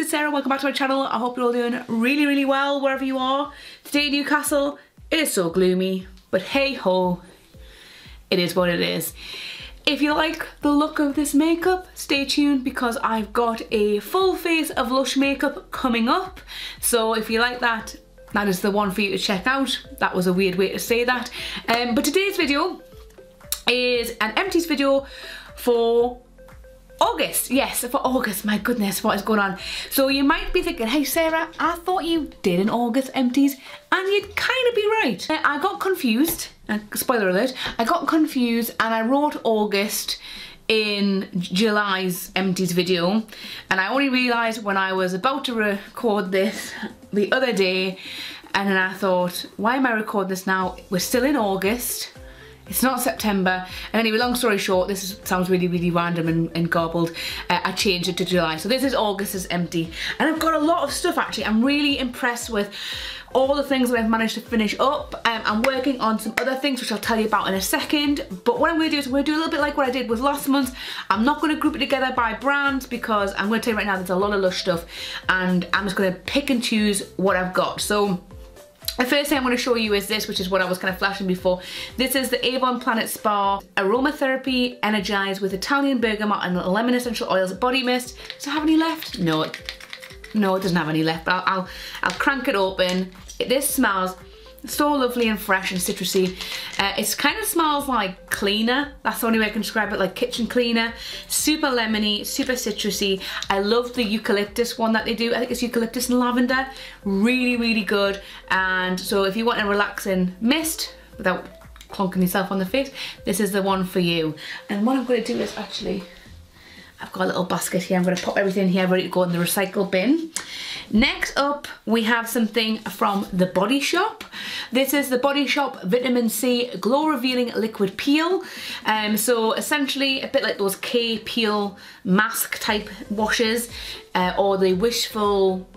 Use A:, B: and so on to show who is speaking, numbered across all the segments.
A: it's Sarah, welcome back to my channel. I hope you're all doing really well wherever you are. Today in Newcastle, it is so gloomy, but hey ho, it is what it is. If you like the look of this makeup, stay tuned because I've got a full face of Lush makeup coming up. So if you like that, that is the one for you to check out. That was a weird way to say that. But today's video is an Empties video for August. Yes, for August. My goodness, what is going on? So you might be thinking, hey Sarah, I thought you did an August Empties, and you'd kind of be right. I got confused, spoiler alert, I got confused and I wrote August in July's Empties video, and I only realised when I was about to record this the other day, and then I thought, why am I recording this now? We're still in August. It's not September. And anyway, long story short, sounds really random and garbled. I changed it to July. So this is August's empty. And I've got a lot of stuff actually. I'm really impressed with all the things that I've managed to finish up. I'm working on some other things which I'll tell you about in a second. But what I'm going to do is I'm going to do a little bit like what I did with last month. I'm not going to group it together by brand because I'm going to tell you right now there's a lot of Lush stuff. And I'm just going to pick and choose what I've got. So the first thing I'm going to show you is this, which is what I was kind of flashing before. This is the Avon Planet Spa Aromatherapy Energized with Italian Bergamot and Lemon Essential Oils Body Mist. Does it have any left? No, it doesn't have any left, but I'll crank it open. This smells so lovely and fresh and citrusy. It kind of smells like cleaner. That's the only way I can describe it, like kitchen cleaner. Super lemony, super citrusy. I love the eucalyptus one that they do. I think it's eucalyptus and lavender. Really good. And so if you want a relaxing mist without clunking yourself on the face, this is the one for you. And what I'm going to do is actually, I've got a little basket here. I'm going to pop everything in here ready to go in the recycle bin. Next up, we have something from the Bodyshop. This is the Bodyshop Vitamin C Glow Revealing Liquid Peel. So essentially a bit like those K Peel mask type washes or the Wishful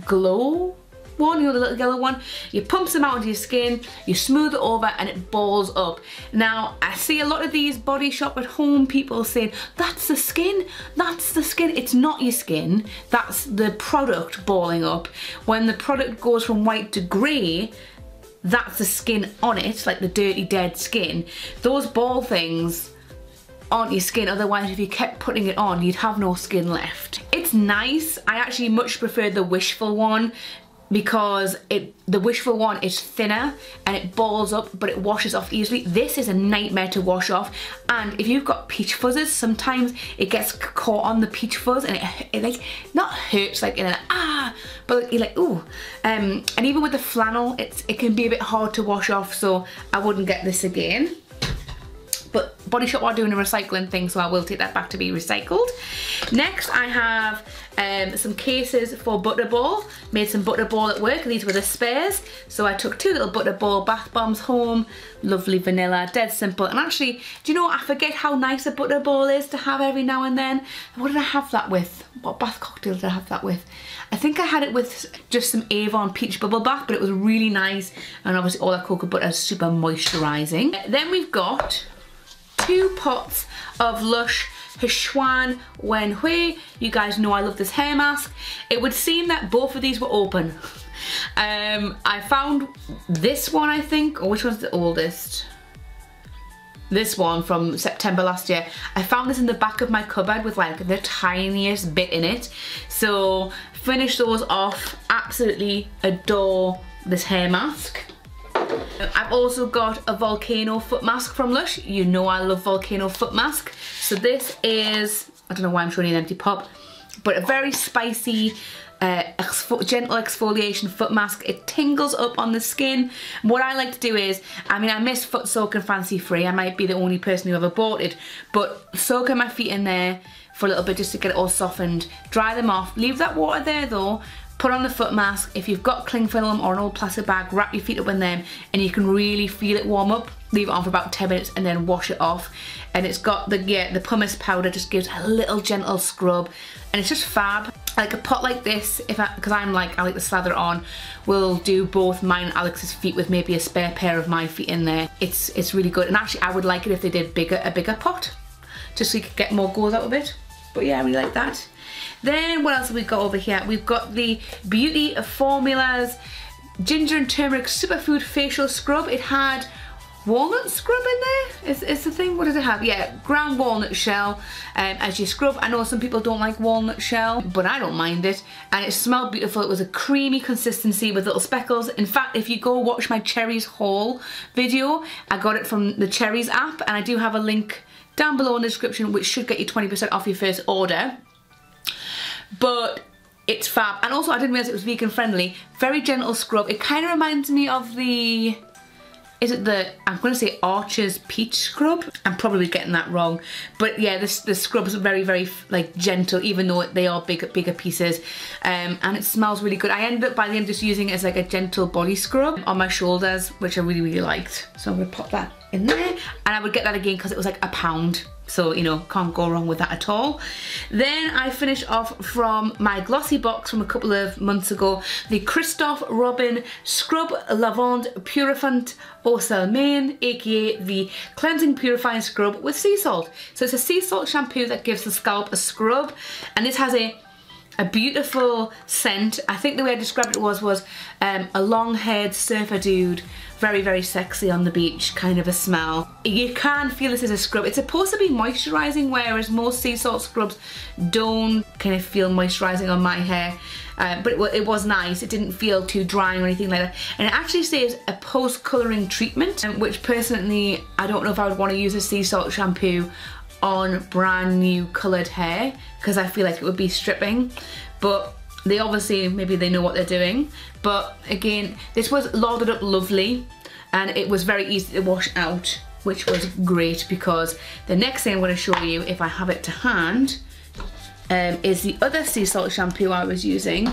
A: Glow one, you know, the little yellow one. You pump some out into your skin, you smooth it over and it balls up. Now I see a lot of these Bodyshop at home people saying, that's the skin, that's the skin. It's not your skin, that's the product balling up. When the product goes from white to grey, that's the skin on it, like the dirty dead skin. Those ball things aren't your skin, otherwise if you kept putting it on you'd have no skin left. It's nice. I actually much prefer the Wishful one because the Wishful one is thinner and it balls up but it washes off easily. This is a nightmare to wash off, and if you've got peach fuzzes, sometimes it gets caught on the peach fuzz and it like not hurts like in an but you're like ooh. And even with the flannel it can be a bit hard to wash off, so I wouldn't get this again. But Bodyshop are doing a recycling thing, so I will take that back to be recycled. Next I have some cases for Butterball. Made some Butterball at work. These were the spares. So I took 2 little Butterball bath bombs home. Lovely vanilla, dead simple. And actually, do you know what? I forget how nice a Butterball is to have every now and then. What did I have that with? What bath cocktail did I have that with? I think I had it with just some Avon Peach Bubble Bath, but it was really nice. And obviously all that cocoa butter is super moisturising. Then we've got 2 pots of Lush Hshuan Wen Hui. You guys know I love this hair mask. It would seem that both of these were open. I found this one, I think, or which one's the oldest? This one from September last year. I found this in the back of my cupboard with like the tiniest bit in it. So finish those off. Absolutely adore this hair mask. I've also got a volcano foot mask from Lush. You know I love volcano foot mask. So this is, I don't know why I'm showing you an empty pop, but a very spicy, gentle exfoliation foot mask. It tingles up on the skin. What I like to do is, I mean I miss foot soak and fancy free. I might be the only person who ever bought it, but soaking my feet in there for a little bit just to get it all softened. Dry them off. Leave that water there though. Put on the foot mask. If you've got cling film or an old plastic bag, wrap your feet up in them and you can really feel it warm up. Leave it on for about 10 minutes and then wash it off. And it's got the pumice powder, just gives a little gentle scrub and it's just fab. Like a pot like this, because I like to slather it on, will do both mine and Alex's feet with maybe a spare pair of my feet in there. It's really good, and actually I would like it if they did a bigger pot, just so you could get more goes out of it. But yeah, I really like that. Then what else have we got over here? We've got the Beauty Formulas Ginger and Turmeric Superfood Facial Scrub. It had walnut scrub in there, is the thing. What does it have? Yeah, ground walnut shell as you scrub. I know some people don't like walnut shell, but I don't mind it. And it smelled beautiful. It was a creamy consistency with little speckles. In fact, if you go watch my cherries haul video, I got it from the Cherries app, and I do have a link down below in the description which should get you 20% off your first order. But it's fab. And also I didn't realise it was vegan friendly. Very gentle scrub. It kind of reminds me of the... Is it the, I'm going to say Archer's Peach Scrub? I'm probably getting that wrong. But yeah, the scrubs are very, very like gentle, even though they are bigger pieces. And it smells really good. I ended up by the end just using it as like a gentle body scrub on my shoulders, which I really, really liked. So I'm going to pop that in there. And I would get that again because it was like £1. So, you know, can't go wrong with that at all. Then I finished off from my glossy box from a couple of months ago, the Christophe Robin Scrub Lavande Purifiant Eau Salmaine, aka the Cleansing Purifying Scrub with sea salt. So it's a sea salt shampoo that gives the scalp a scrub, and this has a beautiful scent. I think the way I described it was a long-haired surfer dude, very, very sexy on the beach kind of a smell. You can feel this is a scrub. It's supposed to be moisturising, whereas most sea salt scrubs don't kind of feel moisturising on my hair. But it was nice. It didn't feel too dry or anything like that. And it actually says a post-colouring treatment, which personally, I don't know if I would want to use a sea salt shampoo on brand new coloured hair, because I feel like it would be stripping. But they obviously, maybe they know what they're doing. But again, this was larded up lovely, and it was very easy to wash out, which was great, because the next thing I'm going to show you, if I have it to hand, is the other sea salt shampoo I was using.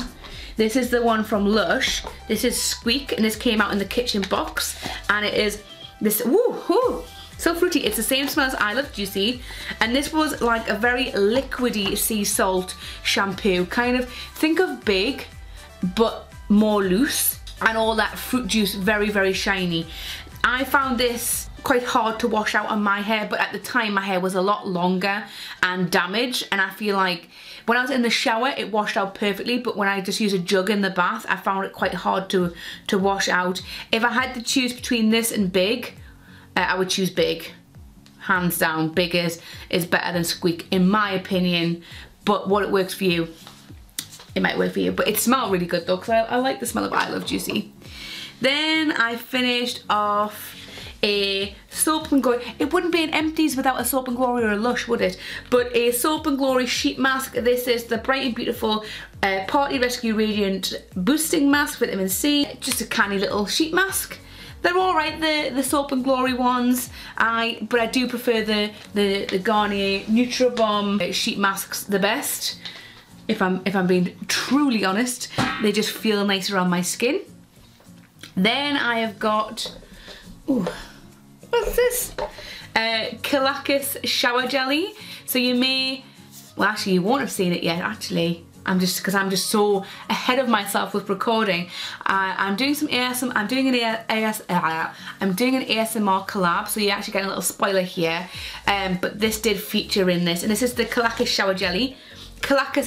A: This is the one from Lush. This is Squeak, and this came out in the kitchen box, and it is this, woo, so fruity. It's the same smell as I Love Juicy, and this was like a very liquidy sea salt shampoo. Kind of think of Big, but more loose, and all that fruit juice very, very shiny. I found this quite hard to wash out on my hair, but at the time my hair was a lot longer and damaged, and I feel like when I was in the shower it washed out perfectly, but when I just use a jug in the bath I found it quite hard to wash out. If I had to choose between this and Big, I would choose Big. Hands down, Big is better than Squeak in my opinion, but what it works for you, it might work for you. But it smelled really good though, because I like the smell of I Love Juicy. Then I finished off a Soap and Glory. It wouldn't be an Empties without a Soap and Glory or a Lush, would it? But a Soap and Glory sheet mask. This is the Bright and Beautiful Party Rescue Radiant Boosting Mask, Vitamin C. Just a canny little sheet mask. They're alright, the Soap and Glory ones, but I do prefer the Garnier Nutra Bomb sheet masks the best. If I'm being truly honest, they just feel nicer on my skin. Then I have got, ooh, what's this? Kalakis Shower Jelly. So you may, well actually you won't have seen it yet actually. Because I'm just so ahead of myself with recording. I'm doing some ASMR. I'm doing an ASMR collab, so you actually get a little spoiler here. But this did feature in this, and this is the Kalakis Shower Jelly. Kalakis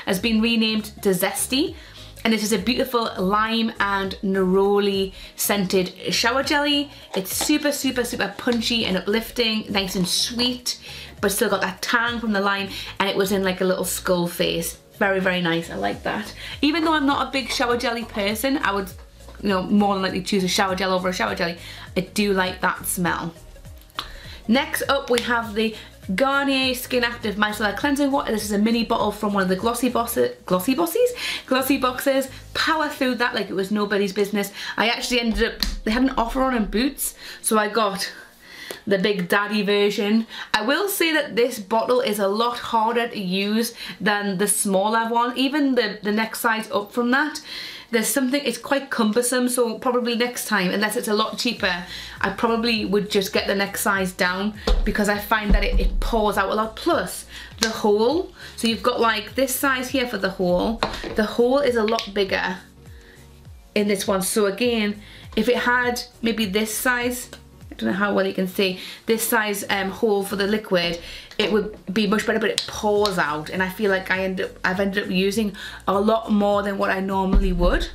A: has been renamed to Zesty, and this is a beautiful lime and neroli scented shower jelly. It's super, super, super punchy and uplifting, nice and sweet, but still got that tang from the lime, and it was in like a little skull face. Very, very nice. I like that. Even though I'm not a big shower jelly person, I would, you know, more than likely choose a shower gel over a shower jelly. I do like that smell. Next up we have the Garnier Skin Active Micellar Cleansing Water. This is a mini bottle from one of the glossy boxes. Power through that like it was nobody's business. I actually ended up, they had an offer on in Boots, so I got the Big Daddy version. I will say that this bottle is a lot harder to use than the smaller one. Even the next size up from that, there's something, it's quite cumbersome, so probably next time, unless it's a lot cheaper, I probably would just get the next size down, because I find that it pours out a lot. Plus the hole, so you've got like this size here for the hole is a lot bigger in this one. So again, if it had maybe this size, don't know how well you can see, this size hole for the liquid, it would be much better, but it pours out, and I feel like I've ended up using a lot more than what I normally would.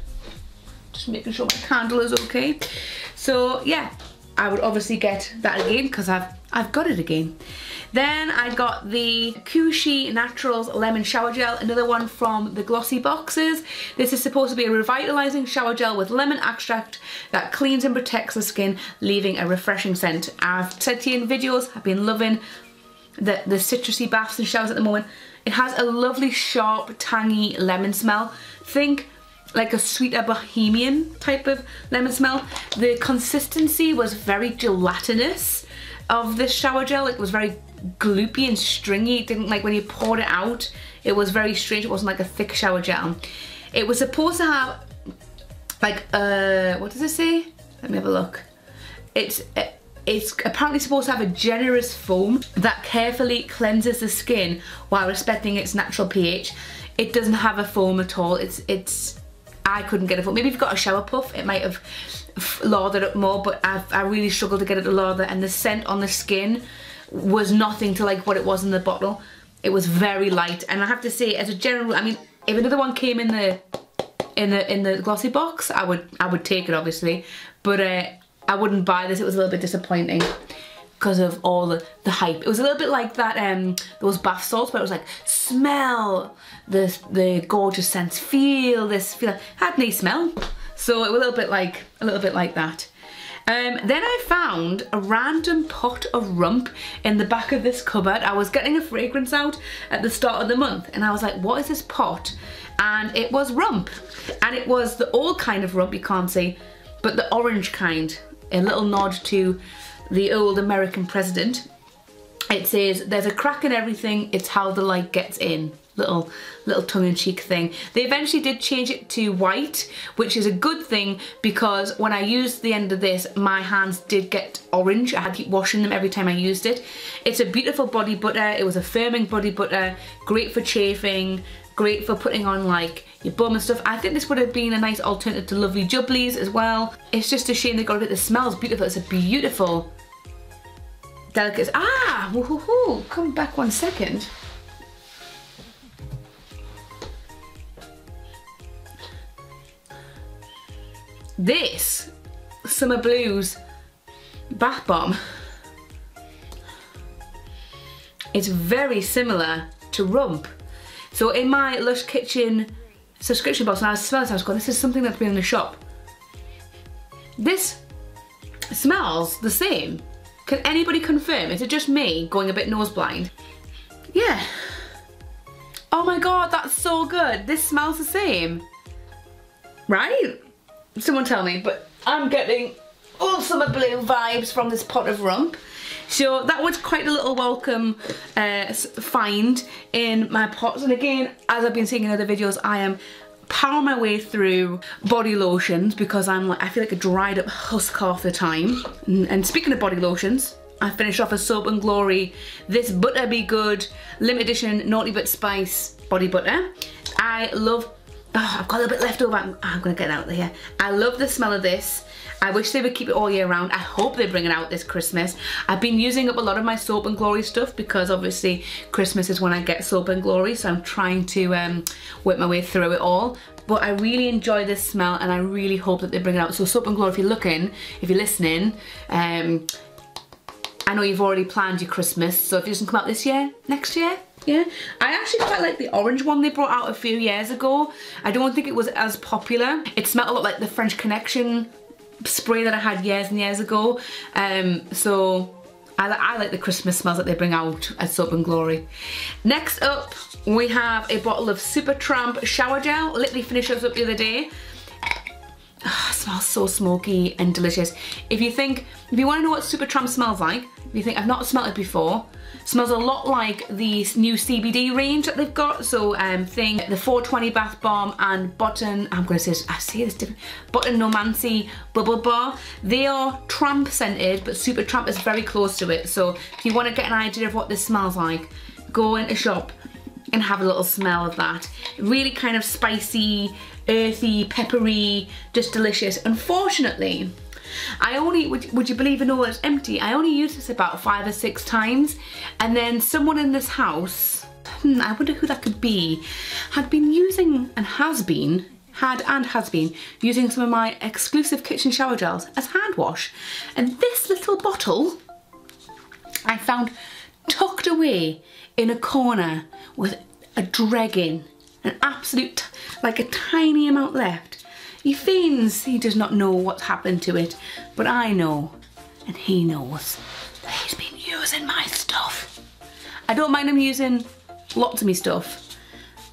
A: Just making sure my candle is okay. So yeah, I would obviously get that again because I've got it again. Then I got the Kushi Naturals Lemon Shower Gel, another one from the glossy boxes. This is supposed to be a revitalizing shower gel with lemon extract that cleans and protects the skin, leaving a refreshing scent. I've said to you in videos, I've been loving the citrusy baths and showers at the moment. It has a lovely, sharp, tangy lemon smell. Think like a sweeter bohemian type of lemon smell. The consistency was very gelatinous of this shower gel. It was very gloopy and stringy. It didn't, like, when you poured it out, it was very strange. It wasn't like a thick shower gel. It was supposed to have like what does it say? Let me have a look. It's apparently supposed to have a generous foam that carefully cleanses the skin while respecting its natural pH. It doesn't have a foam at all. I couldn't get a foam. Maybe if you've got a shower puff, it might have lathered up more, but I really struggled to get it to lather, and the scent on the skin was nothing to like what it was in the bottle. It was very light, and I have to say, as a general, I mean, if another one came in the glossy box, I would take it, obviously, but I wouldn't buy this. It was a little bit disappointing because of all the hype. It was a little bit like that those bath salts, where it was like, smell the gorgeous scents, feel this, had no smell. So it was a little bit like that. Then I found a random pot of rump in the back of this cupboard. I was getting a fragrance out at the start of the month, and I was like, what is this pot? And it was rump, and it was the old kind of rump, you can't see, but the orange kind. A little nod to the old American president. It says, there's a crack in everything, it's how the light gets in. Little tongue-in-cheek thing. They eventually did change it to white, which is a good thing, because when I used the end of this, my hands did get orange. I had to keep washing them every time I used it. It's a beautiful body butter. It was a firming body butter, great for chafing, great for putting on like your bum and stuff. I think this would have been a nice alternative to Lovely Jubblies as well. It's just a shame they got rid of it. The smell's beautiful. It's a beautiful, delicate. Ah, woohoo! Come back 1 second. This Summer Blues bath bomb is very similar to rump. So in my Lush Kitchen subscription box, when I was smelling this, I was going, this is something that's been in the shop. This smells the same. Can anybody confirm? Is it just me going a bit nose blind? Yeah. Oh my god, that's so good. This smells the same. Right? Someone tell me, but I'm getting all Summer Blue vibes from this pot of rump. So that was quite a little welcome find in my pots. And again, as I've been saying in other videos, I am powering my way through body lotions because I feel like a dried up husk half the time. And speaking of body lotions, I finished off a Soap and Glory This Butter Be Good limited edition Naughty But Spice body butter. I love. Oh, I've got a little bit left over. I'm gonna get it out of here. I love the smell of this. I wish they would keep it all year round. I hope they bring it out this Christmas. I've been using up a lot of my Soap and Glory stuff because obviously Christmas is when I get Soap and Glory, so I'm trying to work my way through it all. But I really enjoy this smell, and I really hope that they bring it out. So Soap and Glory, if you're looking, if you're listening, I know you've already planned your Christmas, so if it doesn't come out this year, next year, yeah. I actually quite like the orange one they brought out a few years ago. I don't think it was as popular. It smelled a lot like the French Connection spray that I had years and years ago. So I like the Christmas smells that they bring out at Soap and Glory. Next up, we have a bottle of Supertramp shower gel. Literally finished this up the other day. Oh, it smells so smoky and delicious. If you want to know what Supertramp smells like, if you think I've not smelled it before, it smells a lot like the new CBD range that they've got. So think the 420 bath bomb and Button, I'm going to say, I say this different, Button Nomancy bubble bar. They are tramp scented, but Supertramp is very close to it. So if you want to get an idea of what this smells like, go into a shop and have a little smell of that. Really kind of spicy, earthy, peppery, just delicious. Unfortunately, I only, would you believe in all it's empty? I only used this about 5 or 6 times, and then someone in this house, I wonder who that could be, had been using and has been using some of my exclusive kitchen shower gels as hand wash. And this little bottle I found tucked away in a corner with a dregging, an absolute, like a tiny amount left. He feigns he does not know what's happened to it, but I know, and he knows that he's been using my stuff. I don't mind him using lots of me stuff,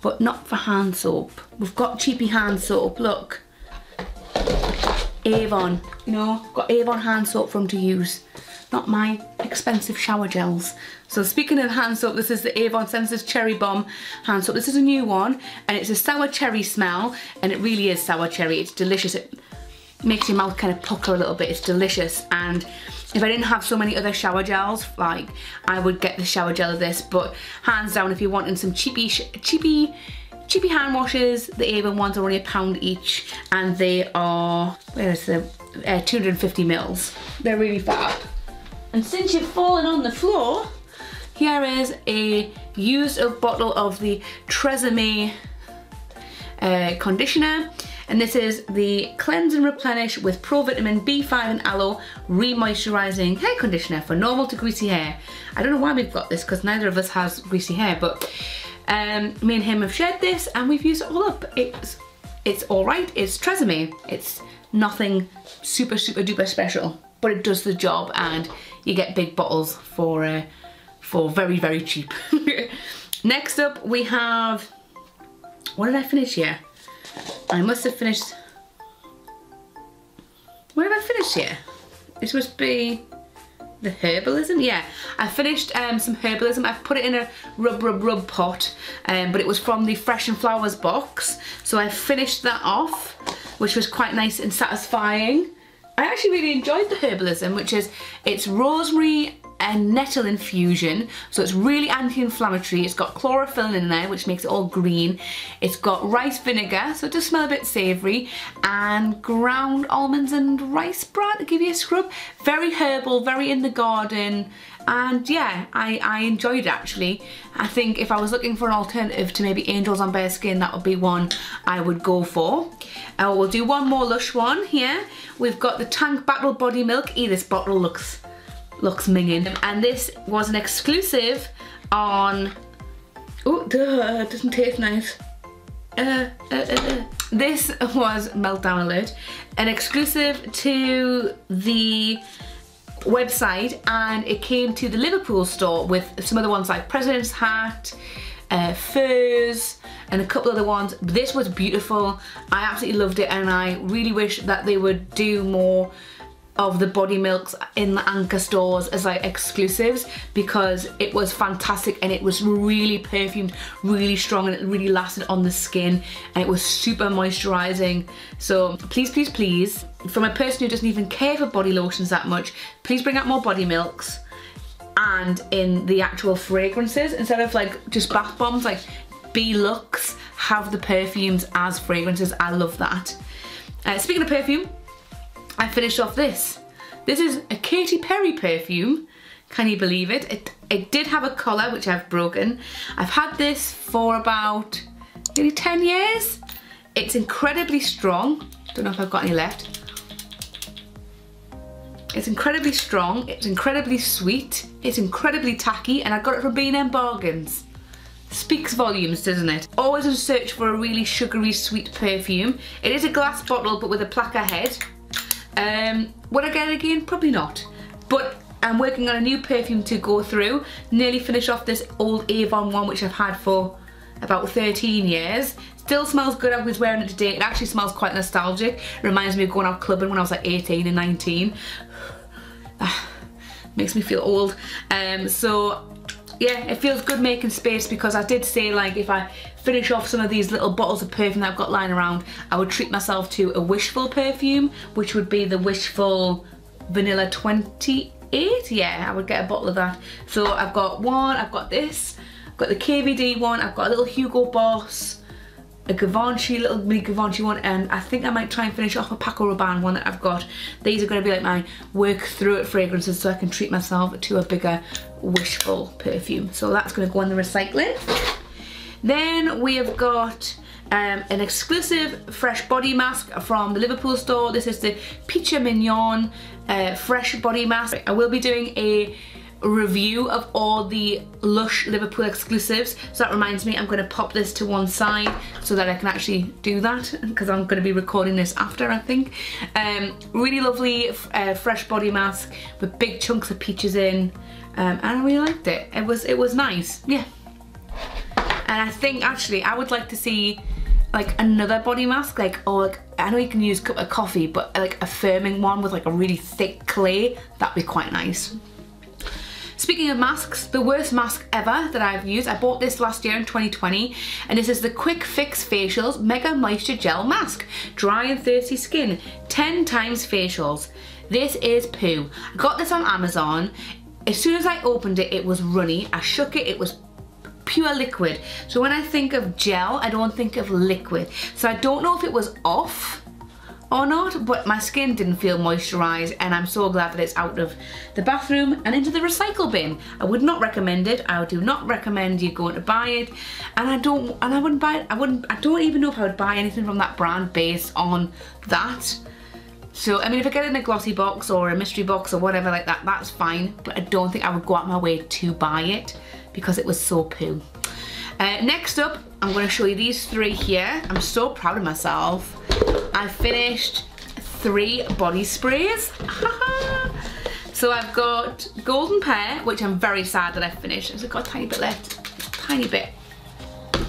A: but not for hand soap. We've got cheapy hand soap, look. Avon, you know, got Avon hand soap for him to use, not my expensive shower gels. So speaking of hand soap, this is the Avon Sensitive Cherry Bomb hand soap. This is a new one, and it's a sour cherry smell, and it really is sour cherry. It's delicious. It makes your mouth kind of pucker a little bit. It's delicious. And if I didn't have so many other shower gels, like, I would get the shower gel of this, but hands down, if you're wanting some cheapy hand washes, the Avon ones are only £1 each, and they are, where is the 250 mils. They're really fab. And since you've fallen on the floor, here is a used up bottle of the Tresemme conditioner, and this is the Cleanse and Replenish with Pro Vitamin B5 and Aloe Remoisturizing Hair Conditioner for normal to greasy hair. I don't know why we've got this, because neither of us has greasy hair, but me and him have shared this and we've used it all up. It's alright, it's Tresemme. It's nothing super duper special, but it does the job, and you get big bottles for very cheap. Next up we have, what did I finish here? I must have finished, what have I finished here? This must be the herbalism. Yeah, I finished some herbalism. I've put it in a rub pot, but it was from the Fresh and Flowers box, so I finished that off, which was quite nice and satisfying. I actually really enjoyed the herbalism, which is, it's rosemary and nettle infusion, so it's really anti-inflammatory. It's got chlorophyll in there, which makes it all green. It's got rice vinegar, so it does smell a bit savoury, and ground almonds and rice bran to give you a scrub. Very herbal, very in the garden, and yeah, I enjoyed it actually. I think if I was looking for an alternative to maybe Angels on Bare Skin, that would be one I would go for. We'll do one more Lush one here. We've got the Tank Battle Body Milk. This bottle looks minging, and this was an exclusive on, oh duh, it doesn't taste nice. This was, meltdown alert, an exclusive to the website, and it came to the Liverpool store with some other ones like President's Hat, furs, and a couple other ones. This was beautiful. I absolutely loved it, and I really wish that they would do more of the body milks in the anchor stores as like exclusives, because it was fantastic, and it was really perfumed, really strong, and it really lasted on the skin, and it was super moisturizing. So please, please, please, from a person who doesn't even care for body lotions that much, please bring out more body milks, and in the actual fragrances, instead of like just bath bombs, like be luxe, have the perfumes as fragrances. I love that. Speaking of perfume, I finished off this. This is a Katy Perry perfume. Can you believe it? It did have a collar, which I've broken. I've had this for about maybe 10 years. It's incredibly strong. Don't know if I've got any left. It's incredibly strong. It's incredibly sweet. It's incredibly tacky, and I got it from B&M Bargains. Speaks volumes, doesn't it? Always in search for a really sugary, sweet perfume. It is a glass bottle, but with a plaque head. Would I get it again? Probably not. But I'm working on a new perfume to go through. Nearly finish off this old Avon one, which I've had for about 13 years. Still smells good. I was wearing it today. It actually smells quite nostalgic. It reminds me of going out clubbing when I was like 18 and 19. Makes me feel old. So yeah, it feels good making space, because I did say, like, if I finish off some of these little bottles of perfume that I've got lying around, I would treat myself to a Wishful perfume, which would be the Wishful Vanilla 28. Yeah, I would get a bottle of that. So I've got one, I've got this, I've got the KVD one, I've got a little Hugo Boss, a Givenchy, little mini Givenchy one, and I think I might try and finish off a Paco Rabanne one that I've got. These are going to be like my work through it fragrances, so I can treat myself to a bigger wishful perfume. So that's going to go in the recycling. Then we have got an exclusive fresh body mask from the Liverpool store. This is the Peach Mignon fresh body mask. I will be doing a review of all the Lush Liverpool exclusives, so that reminds me I'm going to pop this to one side so that I can actually do that, because I'm going to be recording this after, I think. Really lovely fresh body mask with big chunks of peaches in, and I really liked it. It was nice, yeah. And I think actually I would like to see like another body mask, like, or like, I know you can use a cup of coffee, but like a firming one with like a really thick clay, that'd be quite nice. Speaking of masks, the worst mask ever that I've used, I bought this last year in 2020, and this is the Quick Fix Facials Mega Moisture Gel Mask. Dry and thirsty skin, 10 times facials. This is poo. I got this on Amazon. As soon as I opened it, it was runny. I shook it, it was pure liquid. So when I think of gel, I don't think of liquid. So I don't know if it was off or not, but my skin didn't feel moisturized, and I'm so glad that it's out of the bathroom and into the recycle bin. I would not recommend it. I do not recommend you going to buy it, and I wouldn't buy it. I don't even know if I would buy anything from that brand based on that. So I mean, if I get it in a glossy box or a mystery box or whatever like that, that's fine, but I don't think I would go out my way to buy it because it was so poo. Next up, I'm going to show you these three here. I'm so proud of myself. I finished 3 body sprays. So I've got Golden Pear, which I'm very sad that I finished. I've got a tiny bit left, tiny bit.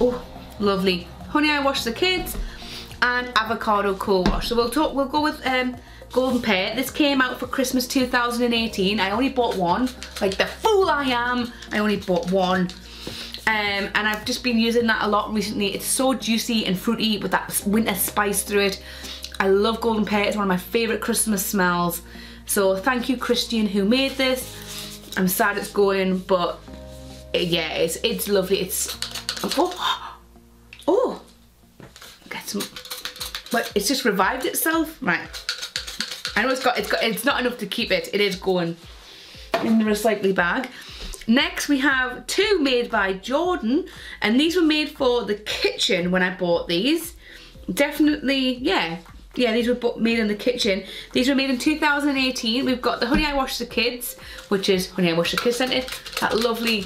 A: Oh, lovely. Honey I Wash the Kids and Avocado Co-Wash. So we'll go with Golden Pear. This came out for Christmas 2018. I only bought one, like the fool I am. I only bought one. And I've just been using that a lot recently. It's so juicy and fruity with that winter spice through it. I love Golden Pear. It's one of my favourite Christmas smells. So thank you, Christian, who made this. I'm sad it's going, but yeah, it's lovely. It's oh, get some. But it's just revived itself, right? I know it's not enough to keep it. It is going in the recycling bag. Next we have 2 made by Jordan, and these were made for the kitchen when I bought these. Definitely, yeah, these were made in the kitchen. These were made in 2018. We've got the Honey I Wash the Kids, which is Honey I Wash the Kids scented. That lovely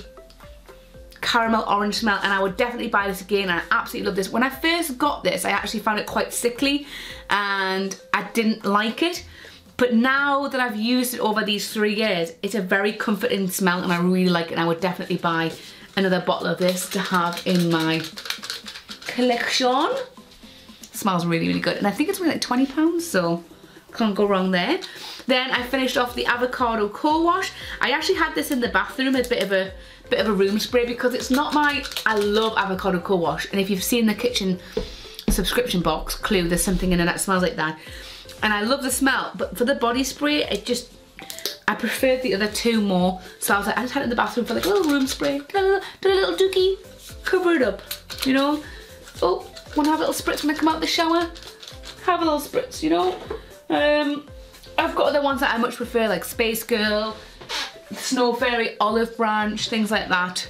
A: caramel orange smell, and I would definitely buy this again. I absolutely love this. When I first got this, I actually found it quite sickly and I didn't like it. But now that I've used it over these 3 years, it's a very comforting smell and I really like it, and I would definitely buy another bottle of this to have in my collection. It smells really, really good. And I think it's only like £20, so can't go wrong there. Then I finished off the Avocado Co-Wash. I actually had this in the bathroom as a bit of a room spray because it's not my, I love Avocado Co-Wash. And if you've seen the kitchen subscription box, clue, there's something in there that smells like that. And I love the smell, but for the body spray, I preferred the other 2 more. So I was like, I just had it in the bathroom for like a little room spray. Did a little dookie, cover it up, you know? Oh, want to have a little spritz when I come out the shower? Have a little spritz, you know? I've got other ones that I much prefer, like Space Girl, Snow Fairy, Olive Branch, things like that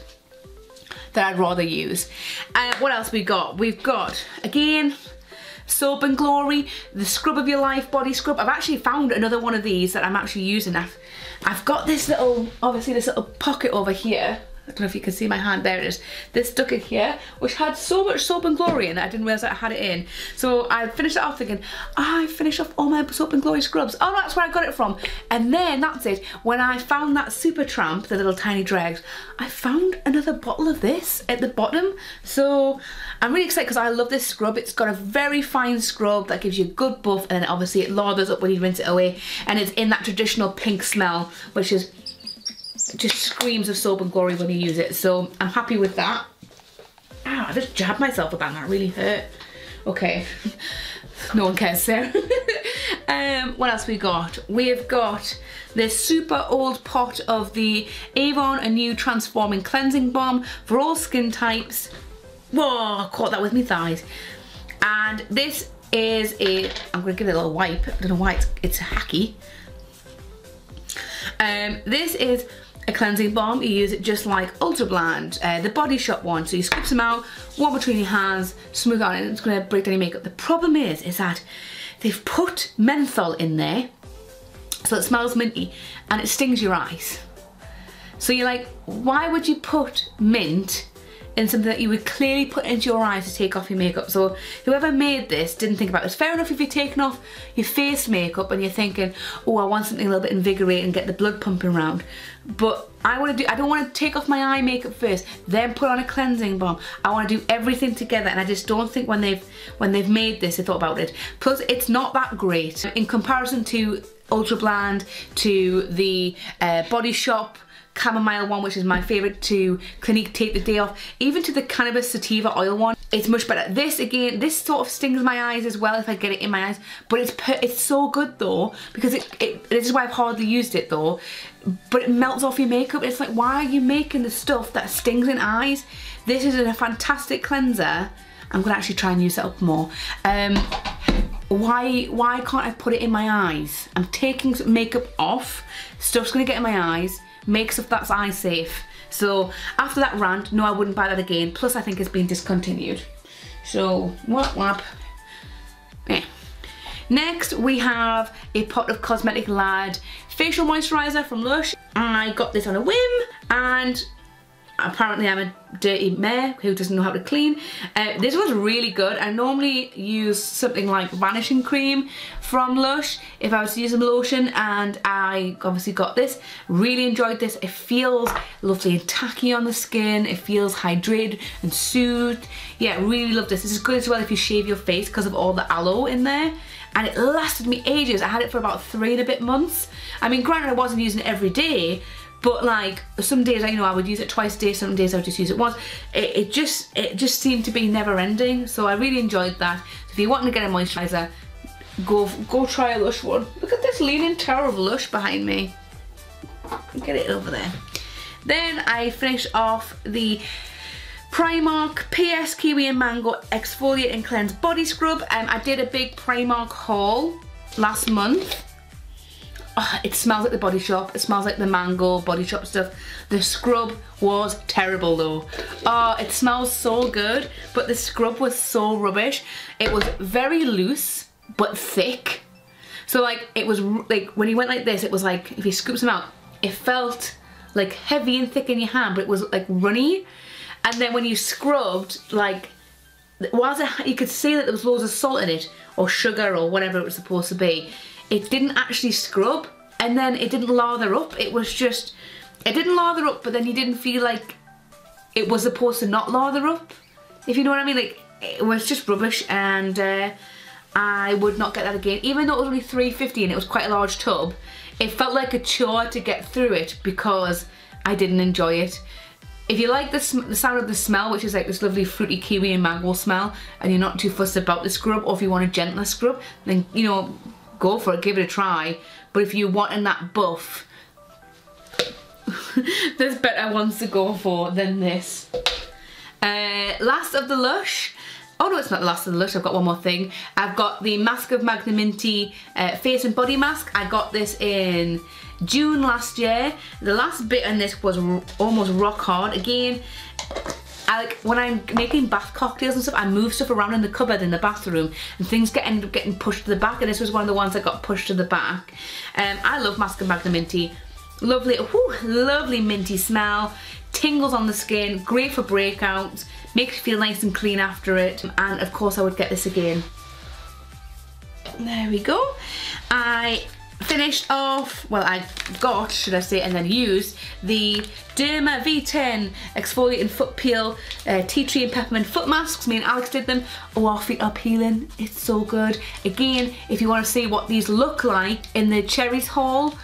A: I'd rather use. What else we got? We've got, again, Soap and Glory, the Scrub of Your Life body scrub. I've actually found another one of these that I'm actually using. I've got this little, obviously this little pocket over here. I don't know if you can see my hand, there it is. This stuck in here, which had so much Soap and Glory in it, I didn't realise that I had it in. So I finished it off thinking, I finished off all my Soap and Glory scrubs. Oh, that's where I got it from. And then that's it. When I found that Super Tramp, the little tiny dregs, I found another bottle of this at the bottom. So I'm really excited because I love this scrub. It's got a very fine scrub that gives you a good buff, and then obviously it lathers up when you rinse it away. And it's in that traditional pink smell, which is just screams of Soap and Glory when you use it. So I'm happy with that. Ow, I just jabbed myself with that, that really hurt. Okay, no one cares, Sarah. What else we got? We've got this super old pot of the Avon A New Transforming Cleansing Balm for all skin types. Whoa, I caught that with my thighs. And this is I'm going to give it a little wipe. I don't know why it's hacky. This is a cleansing balm. You use it just like Ultra Blend, the Bodyshop one. So you scoop them out, one between your hands, smooth out, and it's going to break down your makeup. The problem is that they've put menthol in there, so it smells minty, and it stings your eyes. So you're like, why would you put mint in something that you would clearly put into your eyes to take off your makeup? So whoever made this didn't think about this. Fair enough if you're taking off your face makeup and you're thinking, oh, I want something a little bit invigorating and get the blood pumping around. But I don't want to take off my eye makeup first, then put on a cleansing balm. I want to do everything together, and I just don't think when they've made this, they thought about it. Plus, it's not that great in comparison to Ultra Blend, to the Bodyshop chamomile one, which is my favourite, to Clinique Take the Day Off, even to the cannabis sativa oil one. It's much better. This, again, this sort of stings my eyes as well if I get it in my eyes, but it's so good though, because this is why I've hardly used it though, but it melts off your makeup. It's like, why are you making the stuff that stings in eyes? This is a fantastic cleanser. I'm gonna actually try and use it up more. Why can't I put it in my eyes? I'm taking makeup off, stuff's gonna get in my eyes, make stuff that's eye safe. So after that rant, no, I wouldn't buy that again. Plus I think it's been discontinued. So whap. Yeah. Next we have a Pot of Cosmetic Lad facial moisturiser from Lush. I got this on a whim, and apparently I'm a dirty mare who doesn't know how to clean. This was really good. I normally use something like vanishing cream from Lush if I was to use a lotion, and I obviously got this. Really enjoyed this. It feels lovely and tacky on the skin. It feels hydrated and soothed. Yeah, really love this. This is good as well if you shave your face because of all the aloe in there. And it lasted me ages. I had it for about 3 and a bit months. I mean, granted I wasn't using it every day, but like some days, you know, I would use it twice a day, some days I would just use it once. It just seemed to be never ending, so I really enjoyed that. So if you want to get a moisturiser, go try a Lush one. Look at this leaning tower of Lush behind me. Get it over there. Then I finished off the Primark PS Kiwi and Mango Exfoliate and Cleanse Body Scrub. I did a big Primark haul last month. Oh, it smells like the Body Shop. It smells like the Mango Body Shop stuff. The scrub was terrible though. Oh, it smells so good, but the scrub was so rubbish. It was very loose, but thick. So like, it was like, when you went like this, it was like, if you scooped them out, it felt like heavy and thick in your hand, but it was like runny. And then when you scrubbed, like, whilst you could see that there was loads of salt in it, or sugar, or whatever it was supposed to be, it didn't actually scrub, and then it didn't lather up. It was just, it didn't lather up, but then you didn't feel like it was supposed to not lather up, if you know what I mean. Like, it was just rubbish, and I would not get that again. Even though it was only $3.50 and it was quite a large tub, it felt like a chore to get through it because I didn't enjoy it. If you like the sound of the smell, which is like this lovely fruity kiwi and mango smell, and you're not too fussed about the scrub, or if you want a gentler scrub, then, you know, go for it, give it a try. But if you're wanting that buff, there's better ones to go for than this. Last of the Lush. Oh no, it's not the last of the Lush, I've got one more thing. I've got the Mask of Magnaminty Face and Body Mask. I got this in June last year. The last bit on this was almost rock hard. Again, when I'm making bath cocktails and stuff, I move stuff around in the cupboard in the bathroom, and things end up getting pushed to the back, and this was one of the ones that got pushed to the back. I love Mask of Magnaminty. Lovely, whew, lovely minty smell, tingles on the skin, great for breakouts, makes you feel nice and clean after it, and of course I would get this again. There we go. I finished off, well, I got, should I say, and then used the Derma V10 Exfoliating Foot Peel Tea Tree and Peppermint Foot Masks. Me and Alex did them. Oh, our feet are peeling. It's so good. Again, if you want to see what these look like in the Cherries haul,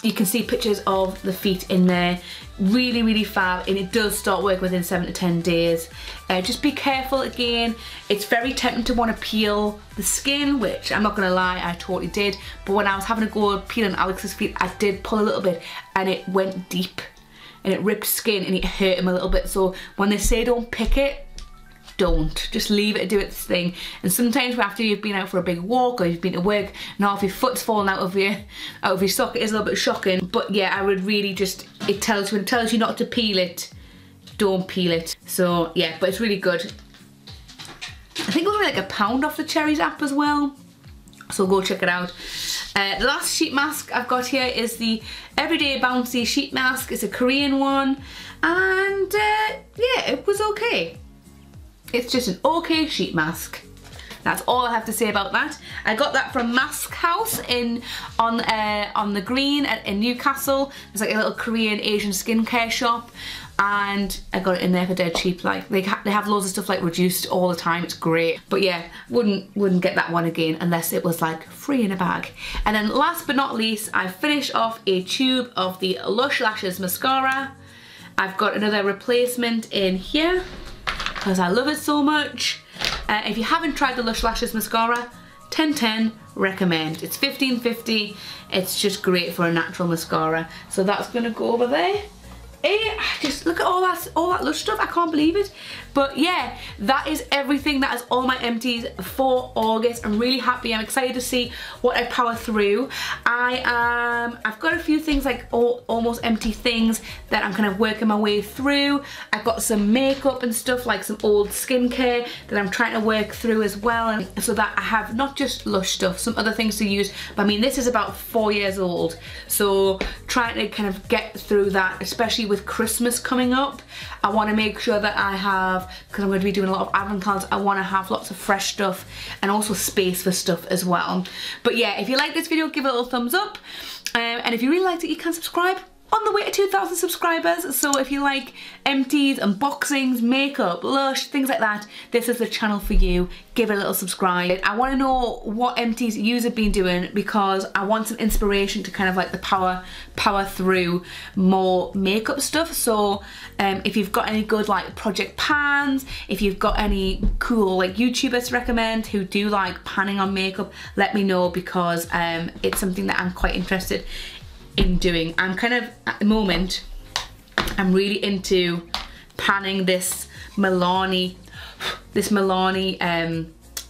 A: you can see pictures of the feet in there. Really, really fab, and it does start work within 7 to 10 days. Just be careful again. It's very tempting to want to peel the skin, which I'm not gonna lie, I totally did. But when I was having a go peeling Alex's feet, I did pull a little bit, and it went deep, and it ripped skin, and it hurt him a little bit. So when they say don't pick it, don't. Just leave it to do its thing. And sometimes after you've been out for a big walk or you've been to work and half your foot's fallen out of your socket, is a little bit shocking. But yeah, I would really just, it tells you not to peel it, don't peel it. So yeah, but it's really good. I think it was only like £1 off the Cherries app as well. So go check it out. The last sheet mask I've got here is the Everyday Bouncy sheet mask. It's a Korean one, and yeah, it was okay. It's just an okay sheet mask. That's all I have to say about that. I got that from Mask House on the Green in Newcastle. It's like a little Korean Asian skincare shop, and I got it in there for dead cheap. Like they have loads of stuff like reduced all the time. It's great. But yeah, wouldn't get that one again unless it was like free in a bag. And then last but not least, I finished off a tube of the Lush Lashes mascara. I've got another replacement in here because I love it so much. If you haven't tried the Lush Lashes mascara, 10/10 recommend. It's 15/50. It's just great for a natural mascara. So that's gonna go over there. Just look at all that Lush stuff. I can't believe it. But yeah, that is everything. That is all my empties for August. I'm really happy. I'm excited to see what I power through. I've got a few things like almost empty things that I'm kind of working my way through. I've got some makeup and stuff, like some old skincare that I'm trying to work through as well, and so that I have not just Lush stuff, some other things to use. But I mean, this is about 4 years old, so trying to kind of get through that, especially with Christmas coming up. I want to make sure that I have, because I'm going to be doing a lot of Avon cards, I want to have lots of fresh stuff and also space for stuff as well. But yeah, if you like this video, give it a little thumbs up, and if you really liked it, you can subscribe. On the way to 2,000 subscribers, so if you like empties, unboxings, makeup, Lush, things like that, this is the channel for you. Give it a little subscribe. I want to know what empties you have been doing, because I want some inspiration to kind of like the power through more makeup stuff. So if you've got any good like project pans, if you've got any cool like YouTubers to recommend who do like panning on makeup, let me know, because it's something that I'm quite interested in doing. I'm kind of, at the moment, I'm really into panning this Milani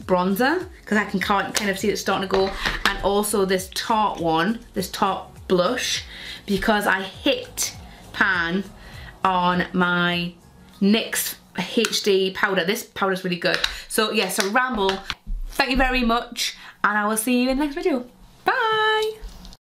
A: bronzer, because I can kind of see it starting to go, and also this Tarte one, this Tarte blush, because I hit pan on my NYX HD powder. This powder's really good. So yeah, so ramble. Thank you very much, and I will see you in the next video. Bye!